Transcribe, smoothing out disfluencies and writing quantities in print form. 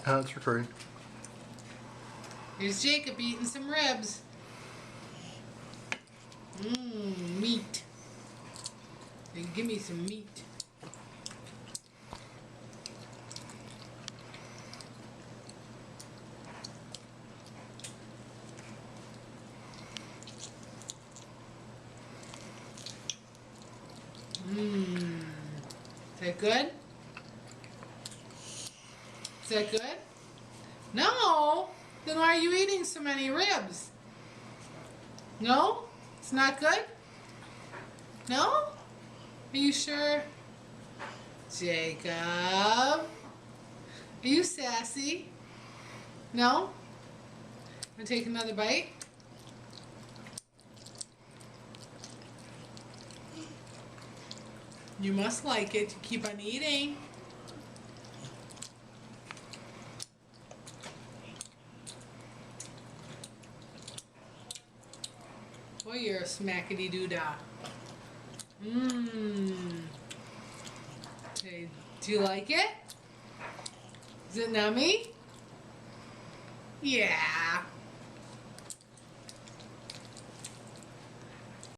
It's recording. Here's Jacob eating some ribs. Meat. Then give me some meat. Is that good? Is that good? No. Then why are you eating so many ribs? No? It's not good? No? Are you sure? Jacob? Are you sassy? No? Wanna take another bite? You must like it to keep on eating. Boy, you're a smackety doo-dah. Okay, do you like it? Is it nummy? Yeah.